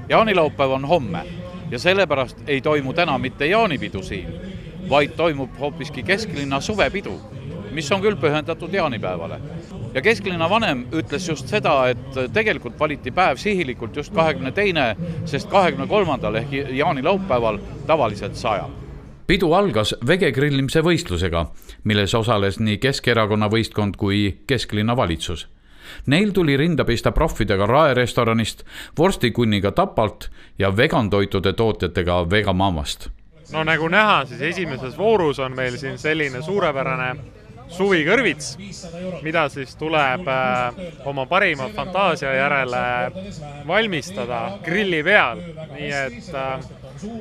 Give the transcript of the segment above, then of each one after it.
Jaanilaupäev on homme ja sellepärast ei toimu täna mitte jaanipidu siin, vaid toimub hoopiski kesklinna suvepidu, mis on küll pühendatud jaanipäevale. Ja kesklinna vanem ütles just seda, et tegelikult valiti päev sihilikult just 22. sest 23. ehk jaanilaupäeval tavaliselt sajab. Pidu algas vegegrillimise võistlusega, milles osales nii Keskerakonna võistkond kui kesklinna valitsus. Neil tuli rinda pista proffidega Rae restoranist, vorstikunniga Tapalt ja vegantoitude tootjatega Vegamamast. No nagu näha, siis esimeses voorus on meil siin selline suurepärane suvikõrvits, mida siis tuleb oma parima fantaasia järele valmistada grilli peal. Nii et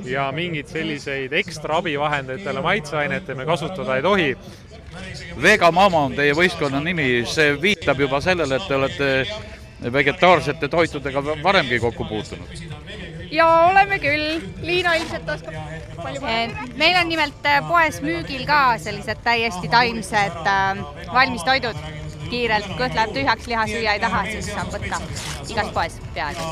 ja mingid selliseid ekstra abivahenditele maitseainete me kasutada ei tohi. Vegamama on teie võistkonna nimi, see viitab juba sellele, et te olete vegetaarsete toitudega varemgi kokku puutunud. Ja oleme küll, Liina ilmselt oskab palju. Meil on nimelt poes müügil ka sellised täiesti taimsed valmistoidud. Kiirelt kõht läheb tühjaks, liha süüa ei taha, siis saab võtta igas poes peaaegu.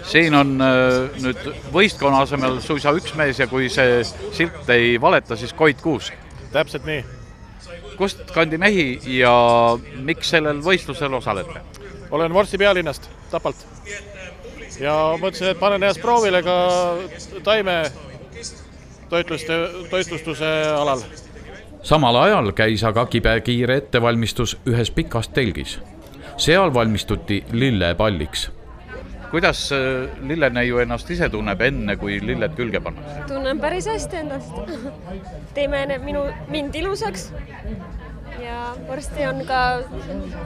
Siin on nüüd võistkonna asemel suisa üks mees ja kui see silt ei valeta, siis Koit Kuusk. Täpselt nii. Kust kandi mehi ja miks sellel võistlusel osalete? Olen Vorsti pealinnast, Tapalt. Ja mõtlesin, et panen ennast proovile ka taime toitlustuse alal. Samal ajal käis aga kibekiire ettevalmistus ühes pikas telgis. Seal valmistuti lillepalliks. Kuidas lilleneiu ennast ise tunneb enne, kui lilled külge pannakse? Tunnen päris hästi endast. Teeme mind ilusaks ja varsti on ka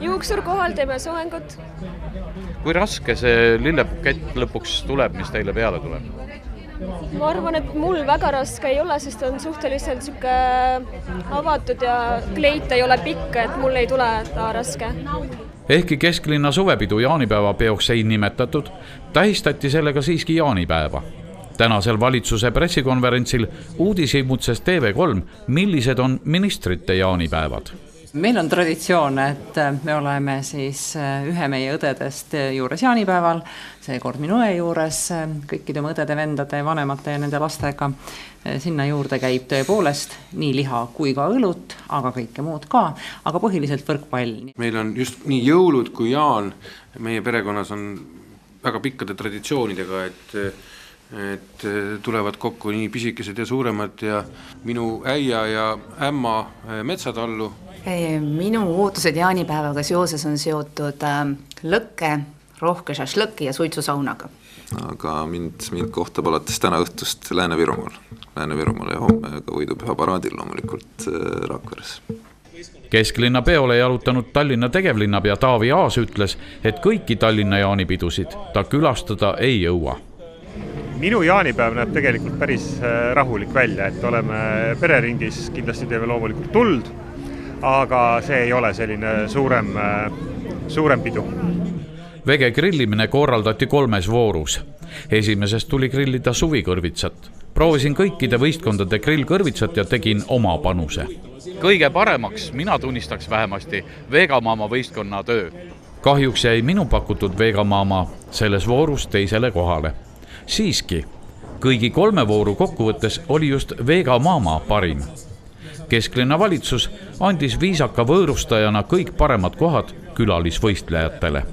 juuksur kohal, teeme soengut. Kui raske see lillepukett lõpuks tuleb, mis teile peale tuleb? Ma arvan, et mul väga raske ei ole, sest on suhteliselt süke avatud ja kleit ei ole pikk, et mul ei tule ta raske. Ehkki kesklinna suvepidu jaanipäeva peoks ei nimetatud, tähistati sellega siiski jaanipäeva. Tänasel valitsuse pressikonverentsil uudishimutses TV3, millised on ministrite jaanipäevad. Meil on traditsioon, et me oleme siis ühe meie õdedest juures jaanipäeval, seekord minu õe juures, kõikide õdede, vendade, vanemate ja nende lastega. Sinna juurde käib tõepoolest nii liha kui ka õlut, aga kõike muud ka, aga põhiliselt võrkpall. Meil on just nii jõulud kui jaan, meie perekonnas on väga pikkade traditsioonidega, et tulevad kokku nii pisikesed ja suuremad ja minu äia ja ämma metsatallu. Minu ootused jaanipäevaga seoses on seotud lõkke, rohke šašlõki ja suitsusaunaga. Aga mind kohtab alates täna õhtust Lääne-Virumaal ja homme ka võidupüha paraadil loomulikult Rakveres. Kesklinna peole jalutanud Tallinna tegevlinnapea Taavi Aas ütles, et kõiki Tallinna jaanipidusid ta külastada ei jõua. Minu jaanipäev näeb tegelikult päris rahulik välja, et oleme pereringis, kindlasti teeme loomulikult tuld, aga see ei ole selline suurem pidu. Vege grillimine korraldati 3 voorus. Esimesest tuli grillida suvikõrvitsat. Proovisin kõikide võistkondade grillkõrvitsat ja tegin oma panuse. Kõige paremaks mina tunnistaks vähemasti Vegamama võistkonna töö. Kahjuks jäi minu pakutud Vegamama selles voorus teisele kohale. Siiski, kõigi 3 vooru kokkuvõttes oli just Vegamama parim. Kesklinna valitsus andis viisaka võõrustajana kõik paremad kohad külalisvõistlejatele.